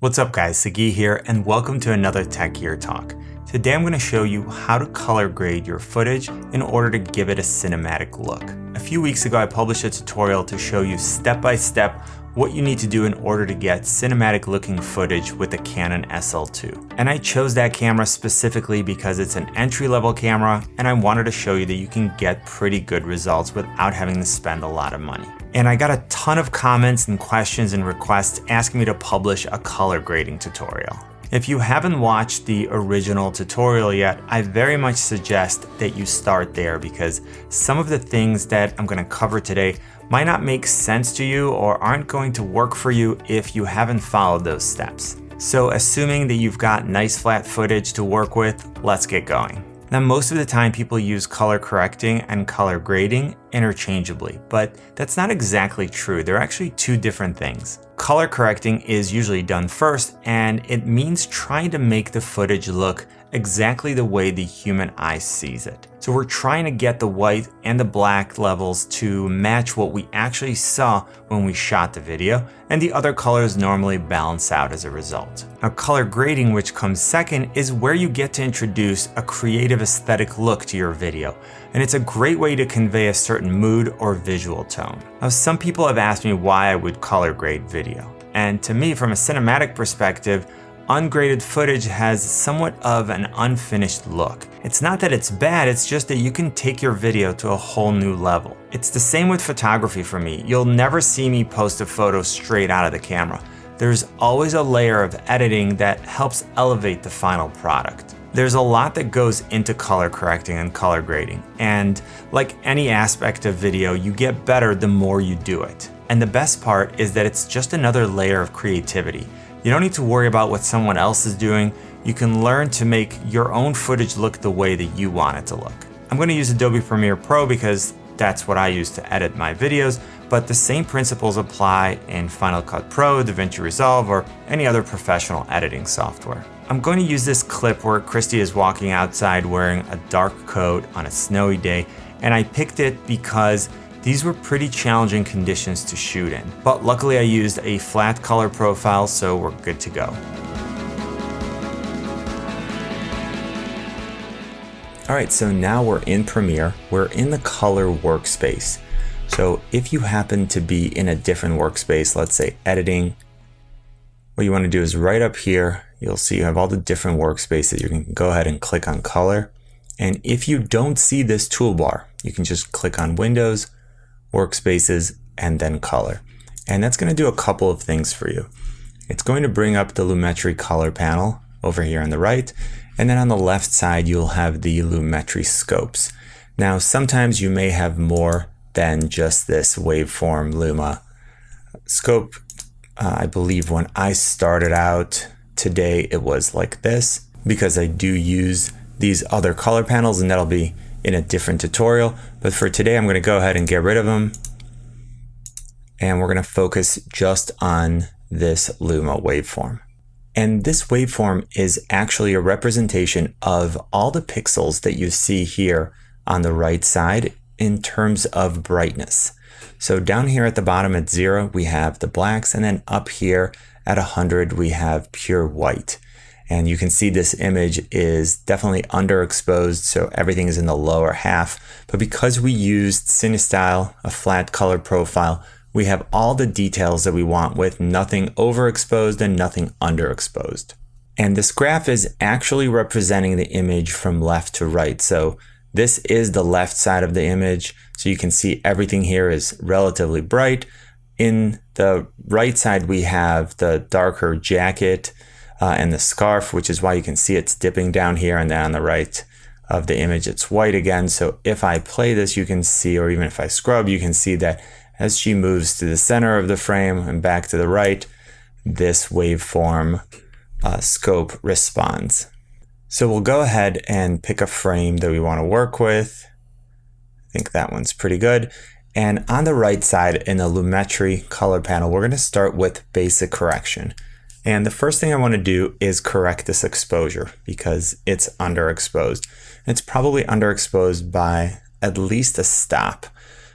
What's up guys, Sagi here and welcome to another Tech Gear Talk. Today I'm going to show you how to color grade your footage in order to give it a cinematic look. A few weeks ago I published a tutorial to show you step by step what you need to do in order to get cinematic looking footage with the Canon SL2. And I chose that camera specifically because it's an entry-level camera and I wanted to show you that you can get pretty good results without having to spend a lot of money. And I got a ton of comments and questions and requests asking me to publish a color grading tutorial. If you haven't watched the original tutorial yet, I very much suggest that you start there because some of the things that I'm going to cover today might not make sense to you or aren't going to work for you if you haven't followed those steps. So assuming that you've got nice flat footage to work with, let's get going. Now, most of the time people use color correcting and color grading interchangeably, but that's not exactly true. They're actually two different things. Color correcting is usually done first, and it means trying to make the footage look exactly the way the human eye sees it. So we're trying to get the white and the black levels to match what we actually saw when we shot the video, and the other colors normally balance out as a result. Now, color grading, which comes second, is where you get to introduce a creative aesthetic look to your video, and it's a great way to convey a certain mood or visual tone. Now, some people have asked me why I would color grade video, and to me, from a cinematic perspective, ungraded footage has somewhat of an unfinished look. It's not that it's bad, it's just that you can take your video to a whole new level. It's the same with photography for me. You'll never see me post a photo straight out of the camera. There's always a layer of editing that helps elevate the final product. There's a lot that goes into color correcting and color grading, and like any aspect of video, you get better the more you do it. And the best part is that it's just another layer of creativity. You don't need to worry about what someone else is doing. You can learn to make your own footage look the way that you want it to look. I'm going to use Adobe Premiere Pro because that's what I use to edit my videos, but the same principles apply in Final Cut Pro, DaVinci Resolve, or any other professional editing software. I'm going to use this clip where Christy is walking outside wearing a dark coat on a snowy day, and I picked it because these were pretty challenging conditions to shoot in, but luckily I used a flat color profile, so we're good to go. Alright, so now we're in Premiere, we're in the color workspace. So if you happen to be in a different workspace, let's say editing, what you want to do is right up here, you'll see you have all the different workspaces. You can go ahead and click on color. And if you don't see this toolbar, you can just click on Windows, Workspaces, and then color. And that's going to do a couple of things for you. It's going to bring up the Lumetri color panel over here on the right, and then on the left side you'll have the Lumetri scopes. Now sometimes you may have more than just this waveform Luma scope. I believe when I started out today it was like this, because I do use these other color panels, and that'll be in a different tutorial. But for today, I'm going to go ahead and get rid of them. And we're going to focus just on this Luma waveform. And this waveform is actually a representation of all the pixels that you see here on the right side in terms of brightness. So down here at the bottom at 0, we have the blacks, and then up here at 100, we have pure white. And you can see this image is definitely underexposed, so everything is in the lower half. But because we used CineStyle, a flat color profile, we have all the details that we want with nothing overexposed and nothing underexposed. And this graph is actually representing the image from left to right. So this is the left side of the image. So you can see everything here is relatively bright. In the right side, we have the darker jacket and the scarf, which is why you can see it's dipping down here, and then on the right of the image it's white again. So if I play this, you can see, or even if I scrub, you can see that as she moves to the center of the frame and back to the right, this waveform scope responds. So we'll go ahead and pick a frame that we want to work with. I think that one's pretty good. And on the right side in the Lumetri color panel, we're going to start with basic correction. And the first thing I want to do is correct this exposure because it's underexposed. It's probably underexposed by at least a stop.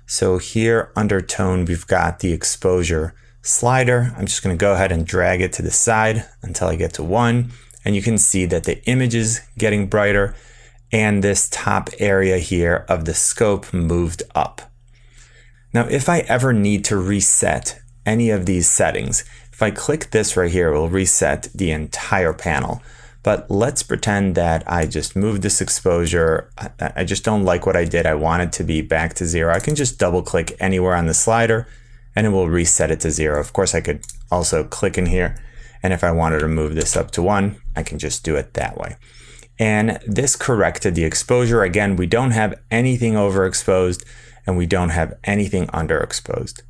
So here under tone, we've got the exposure slider. I'm just going to go ahead and drag it to the side until I get to 1. And you can see that the image is getting brighter and this top area here of the scope moved up. Now, if I ever need to reset any of these settings, if I click this right here, it will reset the entire panel. But let's pretend that I just moved this exposure. I just don't like what I did. I want it to be back to 0. I can just double click anywhere on the slider and it will reset it to 0. Of course, I could also click in here. And if I wanted to move this up to 1, I can just do it that way. And this corrected the exposure. Again, we don't have anything overexposed and we don't have anything underexposed.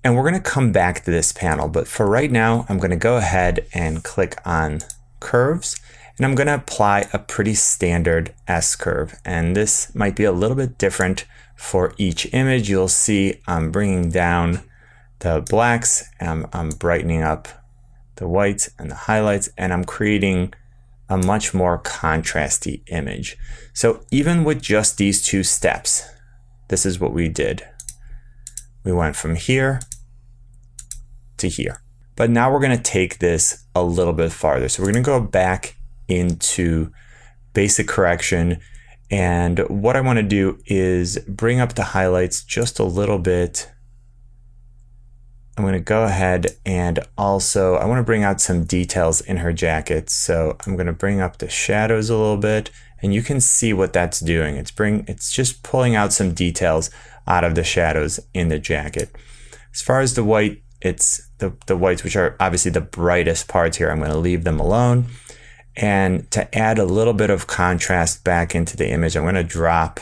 And we're going to come back to this panel, but for right now, I'm going to go ahead and click on curves, and I'm going to apply a pretty standard S curve. And this might be a little bit different for each image. You'll see I'm bringing down the blacks, and I'm brightening up the whites and the highlights, and I'm creating a much more contrasty image. So even with just these 2 steps, this is what we did. We went from here to here. But now we're going to take this a little bit farther. So we're going to go back into basic correction. And what I want to do is bring up the highlights just a little bit. I'm going to go ahead and also I want to bring out some details in her jacket. So I'm going to bring up the shadows a little bit, and you can see what that's doing. It's just pulling out some details out of the shadows in the jacket. As far as the white, it's the whites, which are obviously the brightest parts here. I'm going to leave them alone. And to add a little bit of contrast back into the image, I'm going to drop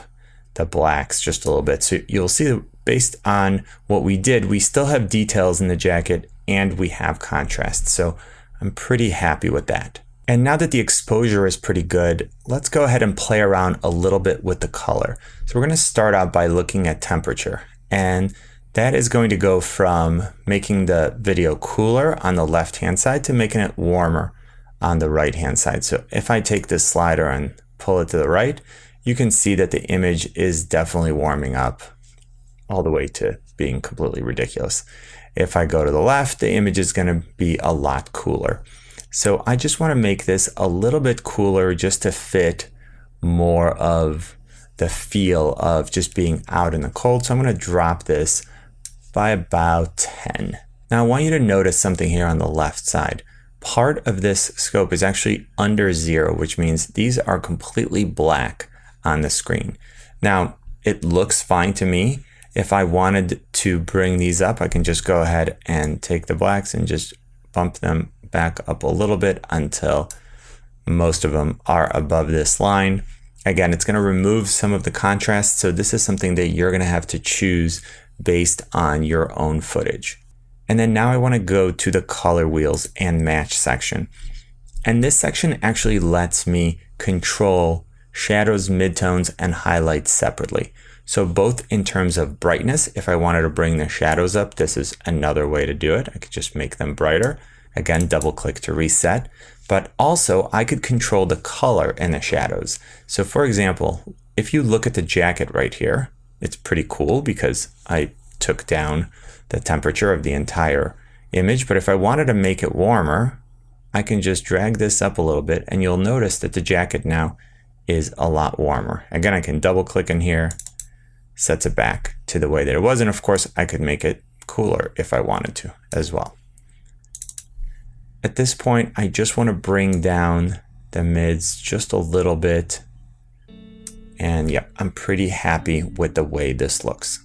the blacks just a little bit. So you'll see that based on what we did, we still have details in the jacket and we have contrast. So I'm pretty happy with that. And now that the exposure is pretty good, let's go ahead and play around a little bit with the color. So we're going to start out by looking at temperature. And that is going to go from making the video cooler on the left-hand side to making it warmer on the right-hand side. So if I take this slider and pull it to the right, you can see that the image is definitely warming up all the way to being completely ridiculous. If I go to the left, the image is going to be a lot cooler. So I just want to make this a little bit cooler just to fit more of the feel of just being out in the cold. So I'm going to drop this by about 10. Now I want you to notice something here on the left side. Part of this scope is actually under 0, which means these are completely black on the screen. Now it looks fine to me. If I wanted to bring these up, I can just go ahead and take the blacks and just bump them back up a little bit until most of them are above this line. Again, it's going to remove some of the contrast. So this is something that you're going to have to choose based on your own footage. And then now I want to go to the color wheels and match section. And this section actually lets me control shadows, midtones, and highlights separately. So both in terms of brightness, if I wanted to bring the shadows up, this is another way to do it. I could just make them brighter. Again, double click to reset. But also I could control the color in the shadows. So for example, if you look at the jacket right here, it's pretty cool because I took down the temperature of the entire image. But if I wanted to make it warmer, I can just drag this up a little bit and you'll notice that the jacket now is a lot warmer. Again, I can double click in here, sets it back to the way that it was. And of course I could make it cooler if I wanted to as well. At this point, I just want to bring down the mids just a little bit. And yeah, I'm pretty happy with the way this looks.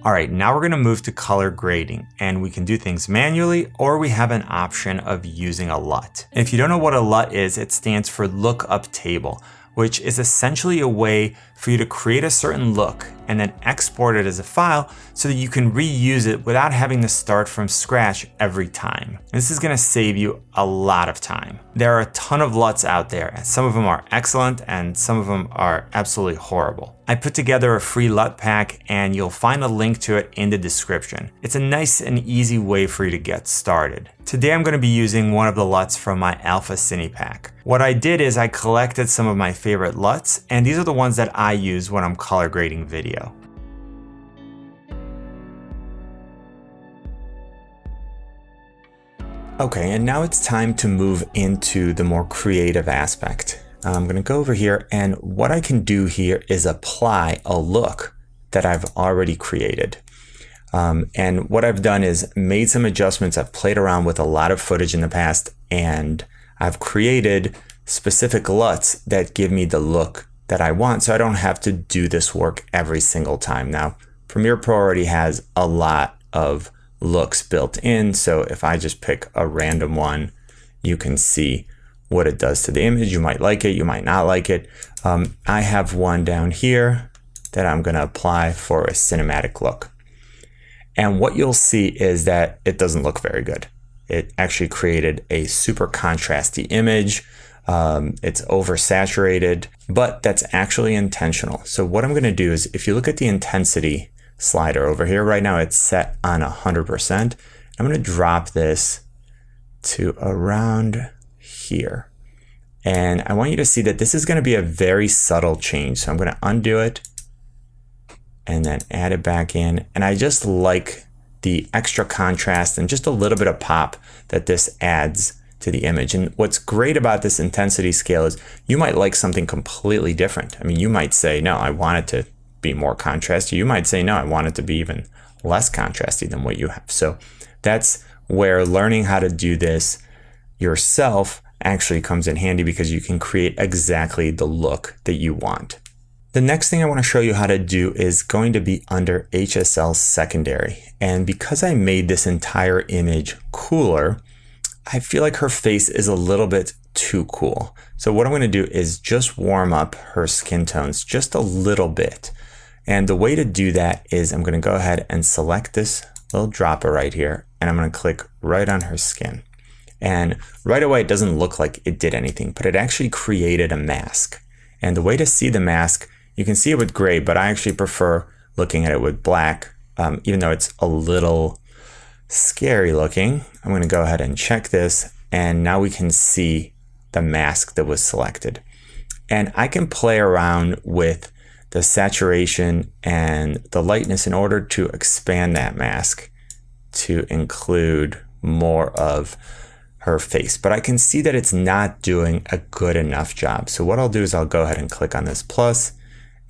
All right, now we're going to move to color grading, and we can do things manually, or we have an option of using a LUT. And if you don't know what a LUT is, it stands for lookup table, which is essentially a way for you to create a certain look and then export it as a file so that you can reuse it without having to start from scratch every time. This is gonna save you a lot of time. There are a ton of LUTs out there, and some of them are excellent and some of them are absolutely horrible. I put together a free LUT pack and you'll find a link to it in the description. It's a nice and easy way for you to get started. Today I'm gonna be using one of the LUTs from my Alpha Cine pack. What I did is I collected some of my favorite LUTs, and these are the ones that I use when I'm color grading video. Okay, and now it's time to move into the more creative aspect. I'm going to go over here, and what I can do here is apply a look that I've already created. And what I've done is made some adjustments. I've played around with a lot of footage in the past, and I've created specific LUTs that give me the look that I want, so I don't have to do this work every single time. Now, Premiere Pro already has a lot of looks built in, so if I just pick a random one, you can see what it does to the image. You might like it, you might not like it. I have one down here that I'm going to apply for a cinematic look. And what you'll see is that it doesn't look very good. It actually created a super contrasty image. It's oversaturated, but that's actually intentional. So what I'm going to do is, if you look at the intensity slider over here, right now it's set on 100%. I'm going to drop this to around here. And I want you to see that this is going to be a very subtle change. So I'm going to undo it and then add it back in. And I just like the extra contrast and just a little bit of pop that this adds to the image. And what's great about this intensity scale is you might like something completely different. I mean, you might say, no, I want it to be more contrasty. You might say, no, I want it to be even less contrasty than what you have. So that's where learning how to do this yourself actually comes in handy, because you can create exactly the look that you want. The next thing I want to show you how to do is going to be under HSL secondary. And because I made this entire image cooler, I feel like her face is a little bit too cool. So what I'm going to do is just warm up her skin tones just a little bit. And the way to do that is I'm going to go ahead and select this little dropper right here, and I'm going to click right on her skin. And right away, it doesn't look like it did anything, but it actually created a mask. And the way to see the mask, you can see it with gray, but I actually prefer looking at it with black, even though it's a little scary looking. I'm going to go ahead and check this, and now we can see the mask that was selected. And I can play around with the saturation and the lightness in order to expand that mask to include more of her face. But I can see that it's not doing a good enough job. So what I'll do is I'll go ahead and click on this plus,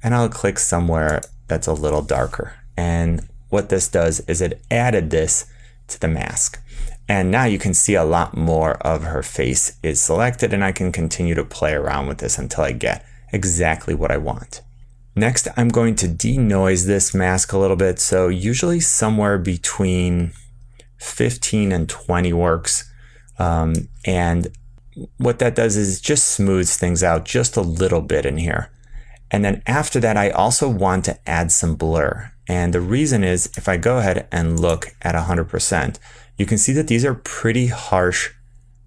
and I'll click somewhere that's a little darker. And what this does is it added this to the mask. And now you can see a lot more of her face is selected, and I can continue to play around with this until I get exactly what I want. Next, I'm going to denoise this mask a little bit. So usually somewhere between 15 and 20 works. And what that does is just smooths things out just a little bit in here. And then after that, I also want to add some blur. And the reason is, if I go ahead and look at 100%, you can see that these are pretty harsh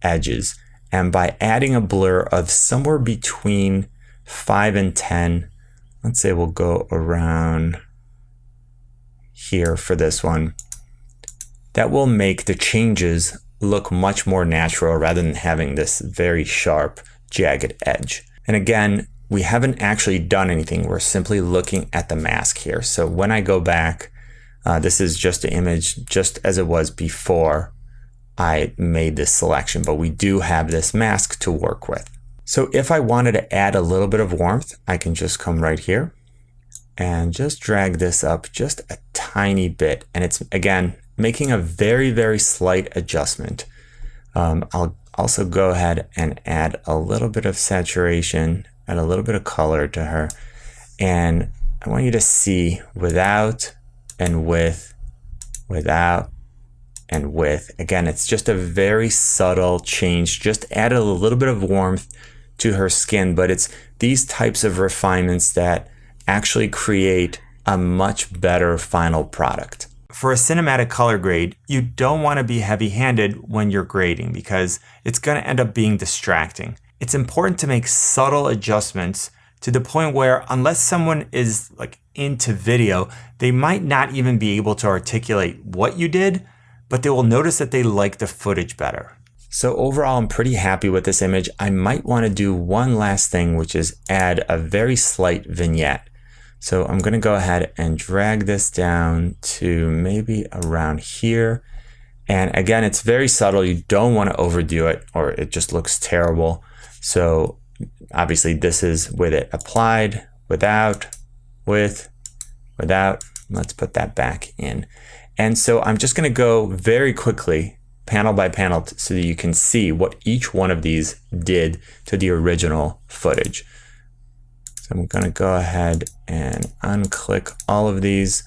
edges. And by adding a blur of somewhere between 5 and 10, let's say we'll go around here for this one, that will make the changes look much more natural rather than having this very sharp, jagged edge. And again, we haven't actually done anything. We're simply looking at the mask here. So when I go back, this is just an image just as it was before I made this selection, but we do have this mask to work with. So if I wanted to add a little bit of warmth, I can just come right here and just drag this up just a tiny bit. And it's, again, making a very, very slight adjustment. I'll also go ahead and add a little bit of saturation, add a little bit of color to her. And I want you to see without and with, without and with. Again, it's just a very subtle change. Just added a little bit of warmth to her skin, but it's these types of refinements that actually create a much better final product. For a cinematic color grade, you don't want to be heavy-handed when you're grading because it's going to end up being distracting. It's important to make subtle adjustments to the point where, unless someone is like into video, they might not even be able to articulate what you did, but they will notice that they like the footage better. So overall, I'm pretty happy with this image. I might want to do one last thing, which is add a very slight vignette. So I'm going to go ahead and drag this down to maybe around here. And again, it's very subtle. You don't want to overdo it or it just looks terrible. So obviously this is with it applied, without, with, without. Let's put that back in. And so I'm just going to go very quickly, panel by panel, so that you can see what each one of these did to the original footage. So I'm going to go ahead and unclick all of these.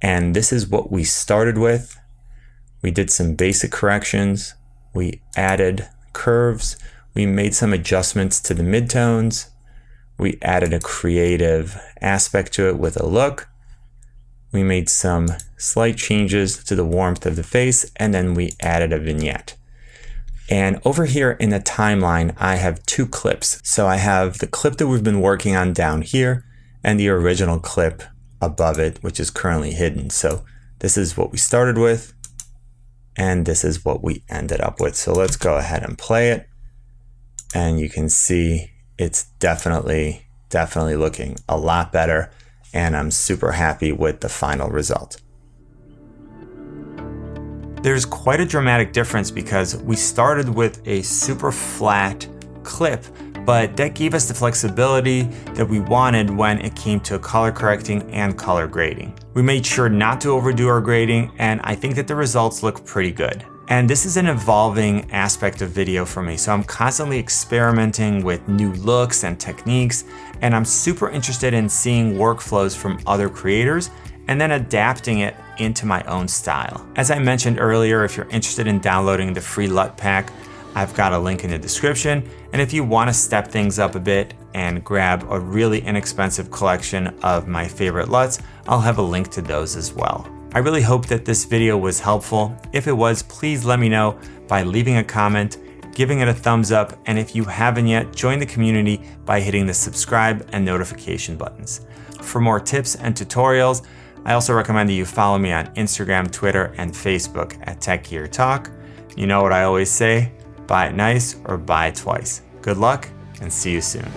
And this is what we started with. We did some basic corrections. We added curves. We made some adjustments to the midtones. We added a creative aspect to it with a look. We made some slight changes to the warmth of the face, and then we added a vignette. And over here in the timeline, I have two clips. So I have the clip that we've been working on down here and the original clip above it, which is currently hidden. So this is what we started with, and this is what we ended up with. So let's go ahead and play it. And you can see it's definitely looking a lot better. And I'm super happy with the final result. There's quite a dramatic difference because we started with a super flat clip, but that gave us the flexibility that we wanted when it came to color correcting and color grading. We made sure not to overdo our grading, and I think that the results look pretty good. And this is an evolving aspect of video for me, so I'm constantly experimenting with new looks and techniques, and I'm super interested in seeing workflows from other creators and then adapting it into my own style. As I mentioned earlier, if you're interested in downloading the free LUT pack, I've got a link in the description, and if you want to step things up a bit and grab a really inexpensive collection of my favorite LUTs, I'll have a link to those as well. I really hope that this video was helpful. If it was, please let me know by leaving a comment, giving it a thumbs up, and if you haven't yet, join the community by hitting the subscribe and notification buttons. For more tips and tutorials, I also recommend that you follow me on Instagram, Twitter, and Facebook at Tech Gear Talk. You know what I always say, buy it nice or buy it twice. Good luck and see you soon.